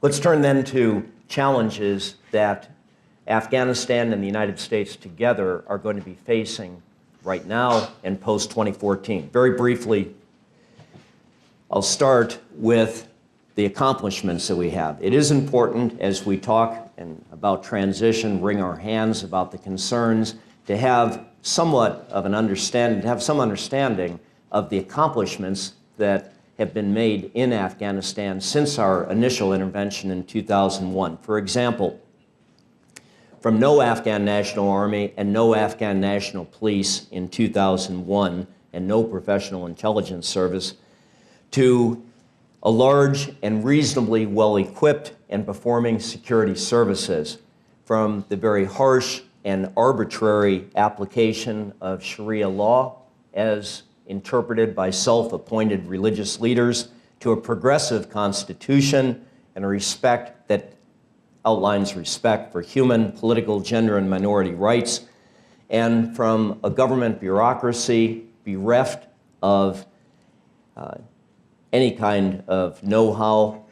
Let's turn then to challenges that Afghanistan and the United States together are going to be facing right now and post-2014. Very briefly, I'll start with the accomplishments that we have. It is important as we talk about transition, wring our hands about the concerns, to have somewhat of an understanding, to have some understanding of the accomplishments that have been made in Afghanistan since our initial intervention in 2001. For example, from no Afghan National Army and no Afghan National Police in 2001 and no professional intelligence service to a large and reasonably well-equipped and performing security services, from the very harsh and arbitrary application of Sharia law as interpreted by self-appointed religious leaders to a progressive constitution and a respect that outlines respect for human, political, gender, and minority rights, and from a government bureaucracy bereft of any kind of know-how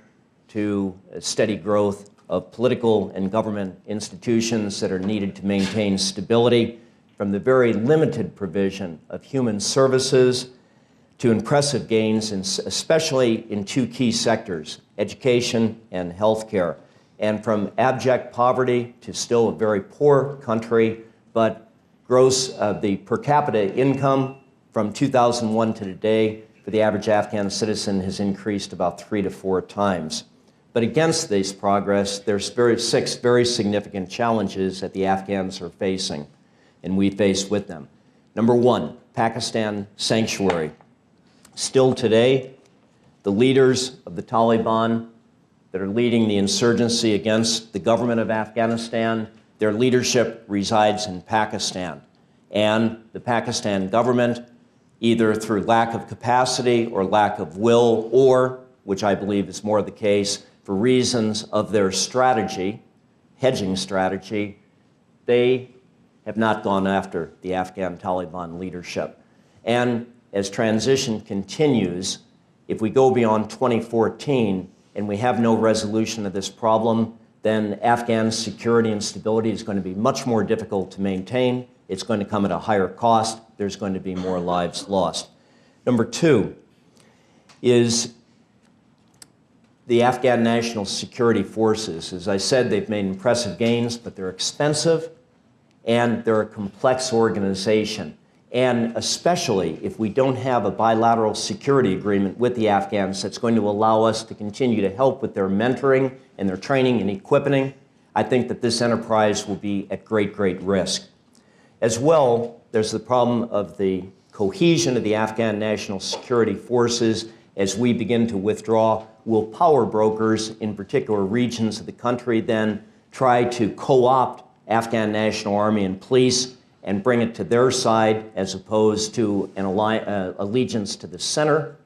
to a steady growth of political and government institutions that are needed to maintain stability, from the very limited provision of human services to impressive gains, especially in two key sectors, education and healthcare, and from abject poverty to still a very poor country, but the per capita income from 2001 to today for the average Afghan citizen has increased about 3 to 4 times. But against this progress, there's 6 very significant challenges that the Afghans are facing, and we face with them. Number 1, Pakistan sanctuary. Still today, the leaders of the Taliban that are leading the insurgency against the government of Afghanistan, their leadership resides in Pakistan. And the Pakistan government, either through lack of capacity or lack of will, or, which I believe is more the case, for reasons of their strategy, hedging strategy, they have not gone after the Afghan Taliban leadership. And as transition continues, if we go beyond 2014 and we have no resolution of this problem, then Afghan security and stability is going to be much more difficult to maintain. It's going to come at a higher cost. There's going to be more lives lost. Number 2 is the Afghan National Security Forces. As I said, they've made impressive gains, but they're expensive and they're a complex organization. And especially if we don't have a bilateral security agreement with the Afghans that's going to allow us to continue to help with their mentoring and their training and equipping, I think that this enterprise will be at great, great risk. As well, there's the problem of the cohesion of the Afghan National Security Forces. As we begin to withdraw, will power brokers in particular regions of the country then try to co-opt Afghan National Army and police and bring it to their side as opposed to an allegiance to the center?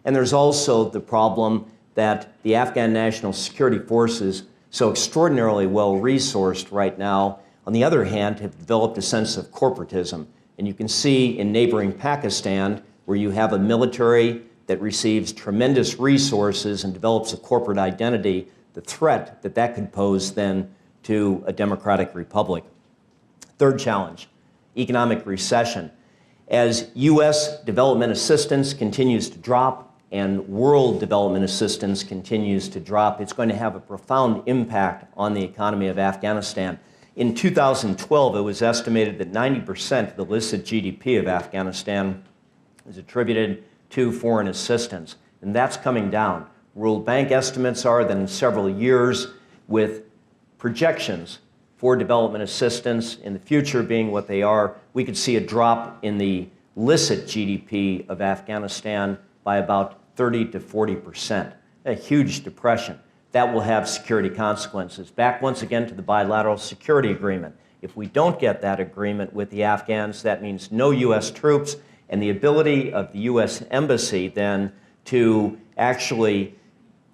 And there's also the problem that the Afghan National Security Forces, so extraordinarily well-resourced right now, on the other hand, have developed a sense of corporatism. And you can see in neighboring Pakistan, where you have a military that receives tremendous resources and develops a corporate identity, the threat that that could pose then to a democratic republic. Third challenge, economic recession. As U.S. development assistance continues to drop and world development assistance continues to drop, it's going to have a profound impact on the economy of Afghanistan. In 2012, it was estimated that 90% of the illicit GDP of Afghanistan is attributed to foreign assistance, and that's coming down. World Bank estimates are that in several years, with projections for development assistance in the future being what they are, we could see a drop in the illicit GDP of Afghanistan by about 30 to 40%, a huge depression. That will have security consequences. Back once again to the bilateral security agreement. If we don't get that agreement with the Afghans, that means no U.S. troops, and the ability of the U.S. Embassy then to actually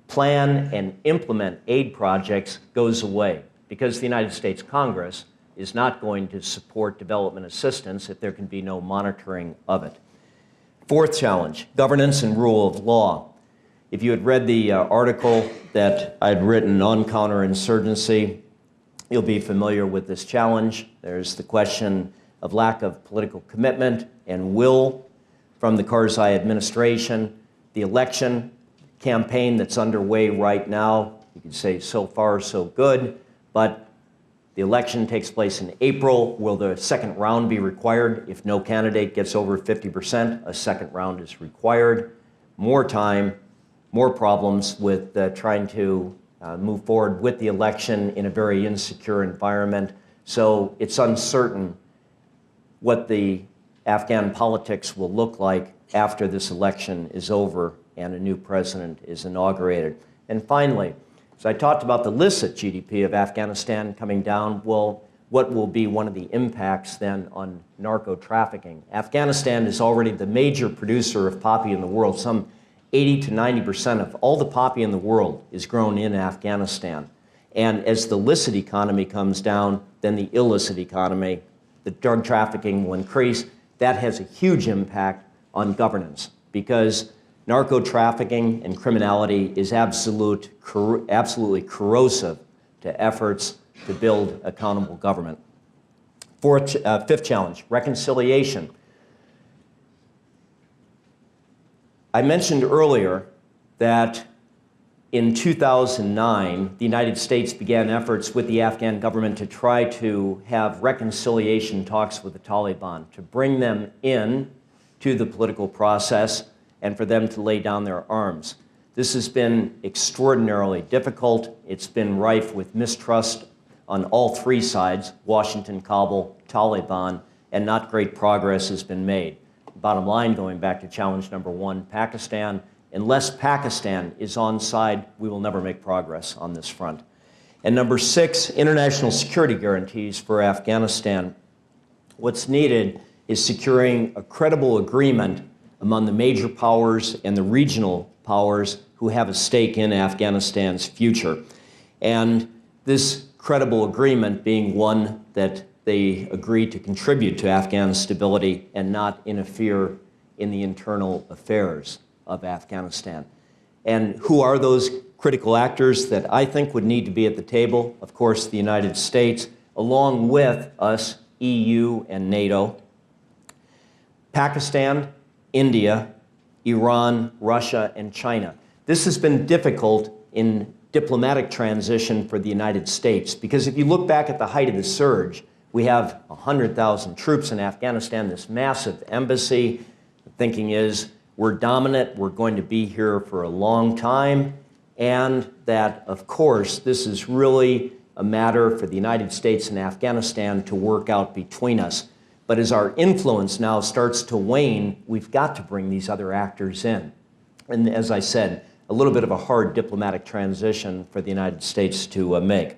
plan and implement aid projects goes away, because the United States Congress is not going to support development assistance if there can be no monitoring of it. Fourth challenge, governance and rule of law. If you had read the article that I'd written on counterinsurgency, you'll be familiar with this challenge. There's the question of lack of political commitment and will from the Karzai administration, the election campaign that's underway right now. You could say so far so good, but the election takes place in April. Will the second round be required? If no candidate gets over 50%, a second round is required. More time, more problems with trying to move forward with the election in a very insecure environment. So it's uncertain what the Afghan politics will look like after this election is over and a new president is inaugurated. And finally, as I talked about the illicit GDP of Afghanistan coming down, well, what will be one of the impacts then on narco-trafficking? Afghanistan is already the major producer of poppy in the world. Some 80 to 90% of all the poppy in the world is grown in Afghanistan. And as the illicit economy comes down, then the illicit economy, the drug trafficking will increase. That has a huge impact on governance because narco-trafficking and criminality is absolutely corrosive to efforts to build accountable government. Fifth challenge, reconciliation. I mentioned earlier that in 2009, the United States began efforts with the Afghan government to try to have reconciliation talks with the Taliban, to bring them in to the political process and for them to lay down their arms. This has been extraordinarily difficult. It's been rife with mistrust on all three sides, Washington, Kabul, Taliban, and not great progress has been made. Bottom line, going back to challenge number one, Pakistan, unless Pakistan is on side, we will never make progress on this front. And number six, international security guarantees for Afghanistan. What's needed is securing a credible agreement among the major powers and the regional powers who have a stake in Afghanistan's future. And this credible agreement being one that they agree to contribute to Afghan stability and not interfere in the internal affairs of Afghanistan. And who are those critical actors that I think would need to be at the table? Of course, the United States, along with us, EU and NATO, Pakistan, India, Iran, Russia, and China. This has been difficult in diplomatic transition for the United States because if you look back at the height of the surge, we have 100,000 troops in Afghanistan, this massive embassy. The thinking is we're dominant, we're going to be here for a long time, and that, of course, this is really a matter for the United States and Afghanistan to work out between us. But as our influence now starts to wane, we've got to bring these other actors in. And as I said, a little bit of a hard diplomatic transition for the United States to make.